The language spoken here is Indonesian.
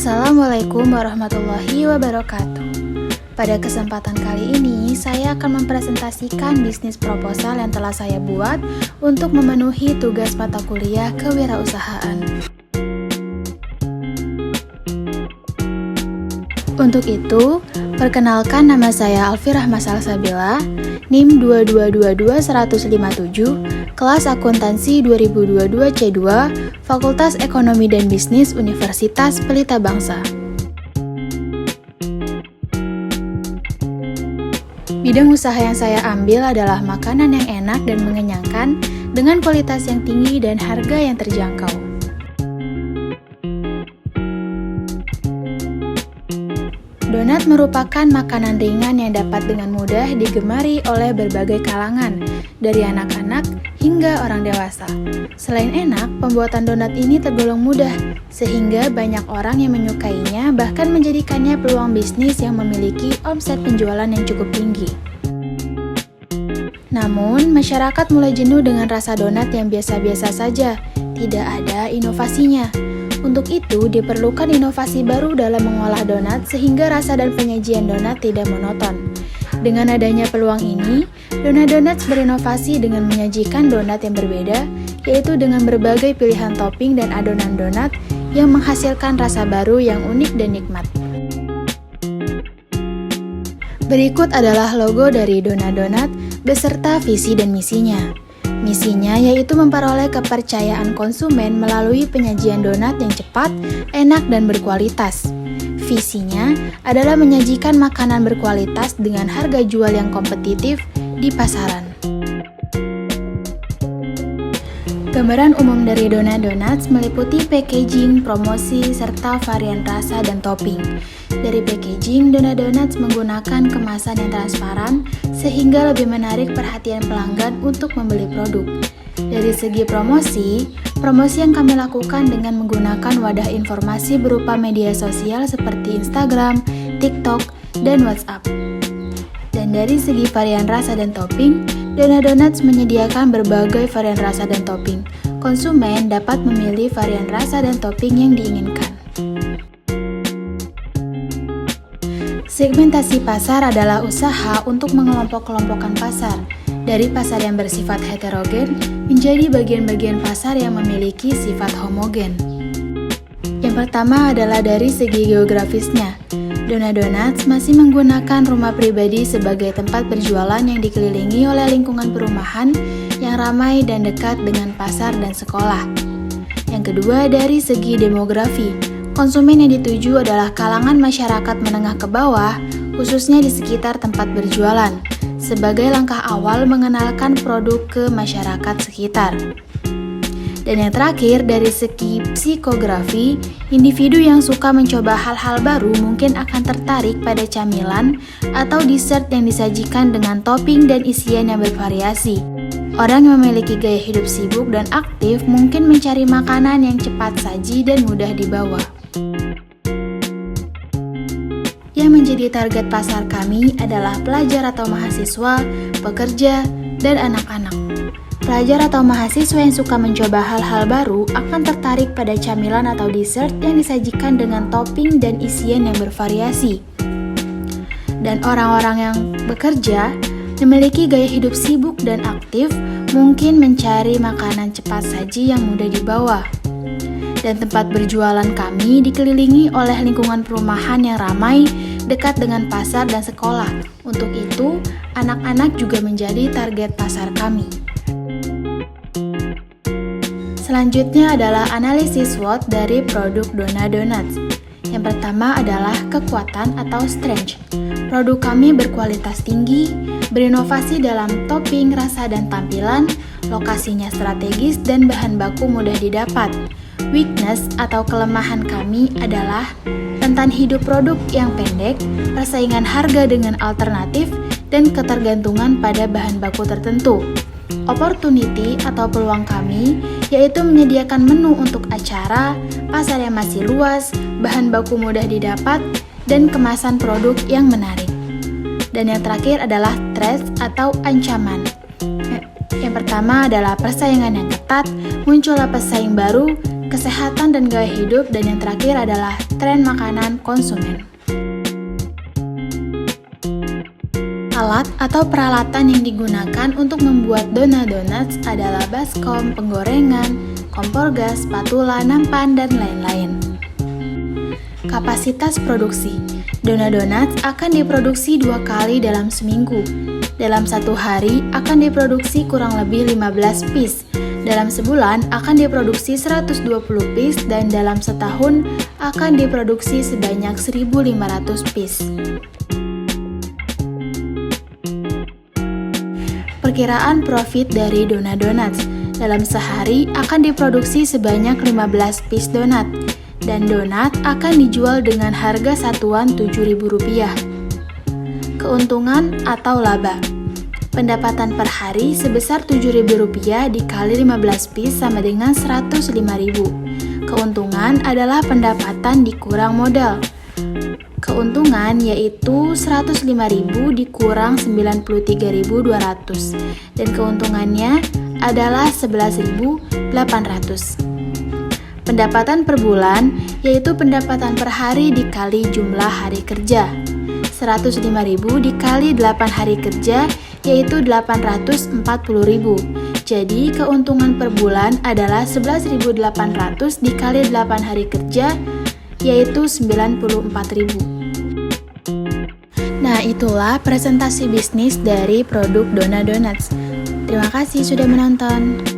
Assalamualaikum warahmatullahi wabarakatuh. Pada kesempatan kali ini, saya akan mempresentasikan bisnis proposal yang telah saya buat untuk memenuhi tugas mata kuliah kewirausahaan. Untuk itu, perkenalkan nama saya Alfirahma Salsabila, NIM 2222157, kelas akuntansi 2022 C2, Fakultas Ekonomi dan Bisnis Universitas Pelita Bangsa. Bidang usaha yang saya ambil adalah makanan yang enak dan mengenyangkan dengan kualitas yang tinggi dan harga yang terjangkau. Donat merupakan makanan ringan yang dapat dengan mudah digemari oleh berbagai kalangan, dari anak-anak hingga orang dewasa. Selain enak, pembuatan donat ini tergolong mudah, sehingga banyak orang yang menyukainya bahkan menjadikannya peluang bisnis yang memiliki omset penjualan yang cukup tinggi. Namun, masyarakat mulai jenuh dengan rasa donat yang biasa-biasa saja, tidak ada inovasinya. Untuk itu, diperlukan inovasi baru dalam mengolah donat sehingga rasa dan penyajian donat tidak monoton. Dengan adanya peluang ini, Dona Donuts berinovasi dengan menyajikan donat yang berbeda, yaitu dengan berbagai pilihan topping dan adonan donat yang menghasilkan rasa baru yang unik dan nikmat. Berikut adalah logo dari Dona Donuts beserta visi dan misinya. Misinya yaitu memperoleh kepercayaan konsumen melalui penyajian donat yang cepat, enak, dan berkualitas. Visinya adalah menyajikan makanan berkualitas dengan harga jual yang kompetitif di pasaran. Gambaran umum dari Dona Donuts meliputi packaging, promosi, serta varian rasa dan topping. Dari packaging, Dona Donuts menggunakan kemasan yang transparan sehingga lebih menarik perhatian pelanggan untuk membeli produk. Dari segi promosi yang kami lakukan dengan menggunakan wadah informasi berupa media sosial seperti Instagram, TikTok, dan WhatsApp. Dan dari segi varian rasa dan topping, Dona Donuts menyediakan berbagai varian rasa dan topping. Konsumen dapat memilih varian rasa dan topping yang diinginkan. Segmentasi pasar adalah usaha untuk mengelompok-kelompokkan pasar, dari pasar yang bersifat heterogen menjadi bagian-bagian pasar yang memiliki sifat homogen. Yang pertama adalah dari segi geografisnya. Dona Donuts masih menggunakan rumah pribadi sebagai tempat berjualan yang dikelilingi oleh lingkungan perumahan yang ramai dan dekat dengan pasar dan sekolah. Yang kedua, dari segi demografi. Konsumen yang dituju adalah kalangan masyarakat menengah ke bawah, khususnya di sekitar tempat berjualan, sebagai langkah awal mengenalkan produk ke masyarakat sekitar. Dan yang terakhir, dari segi psikografi, individu yang suka mencoba hal-hal baru mungkin akan tertarik pada camilan atau dessert yang disajikan dengan topping dan isian yang bervariasi. Orang yang memiliki gaya hidup sibuk dan aktif mungkin mencari makanan yang cepat saji dan mudah dibawa. Yang menjadi target pasar kami adalah pelajar atau mahasiswa, pekerja, dan anak-anak. Pelajar atau mahasiswa yang suka mencoba hal-hal baru akan tertarik pada camilan atau dessert yang disajikan dengan topping dan isian yang bervariasi. Dan orang-orang yang bekerja, memiliki gaya hidup sibuk dan aktif, mungkin mencari makanan cepat saji yang mudah dibawa. Dan tempat berjualan kami dikelilingi oleh lingkungan perumahan yang ramai, dekat dengan pasar dan sekolah. Untuk itu, anak-anak juga menjadi target pasar kami. Selanjutnya adalah analisis SWOT dari produk Dona Donuts. Yang pertama adalah kekuatan atau strength. Produk kami berkualitas tinggi, berinovasi dalam topping, rasa, dan tampilan, lokasinya strategis, dan bahan baku mudah didapat. Weakness atau kelemahan kami adalah rentan hidup produk yang pendek, persaingan harga dengan alternatif, dan ketergantungan pada bahan baku tertentu. Opportunity atau peluang kami yaitu menyediakan menu untuk acara, pasar yang masih luas, bahan baku mudah didapat, dan kemasan produk yang menarik. Dan yang terakhir adalah threat atau ancaman. Yang pertama adalah persaingan yang ketat, muncullah pesaing baru, kesehatan dan gaya hidup, dan yang terakhir adalah tren makanan konsumen. Alat atau peralatan yang digunakan untuk membuat donat donuts adalah baskom, penggorengan, kompor gas, spatula, nampan, dan lain-lain. Kapasitas produksi. Donat donuts akan diproduksi 2 kali dalam seminggu. Dalam 1 hari akan diproduksi kurang lebih 15 piece. Dalam sebulan akan diproduksi 120 piece dan dalam setahun akan diproduksi sebanyak 1.500 piece. Perkiraan profit dari donat donuts. Dalam sehari akan diproduksi sebanyak 15 piece donat dan donat akan dijual dengan harga satuan Rp7.000. Keuntungan atau laba. Pendapatan per hari sebesar Rp7.000 dikali 15 piece sama dengan Rp105.000. Keuntungan adalah pendapatan dikurang modal. Keuntungan yaitu Rp105.000 dikurang Rp93.200 dan keuntungannya adalah Rp11.800. Pendapatan per bulan yaitu pendapatan per hari dikali jumlah hari kerja. Rp105.000 dikali 8 hari kerja yaitu Rp840.000. Jadi keuntungan per bulan adalah Rp11.800 dikali 8 hari kerja yaitu Rp94.000. Nah, itulah presentasi bisnis dari produk Donat Donuts. Terima kasih sudah menonton.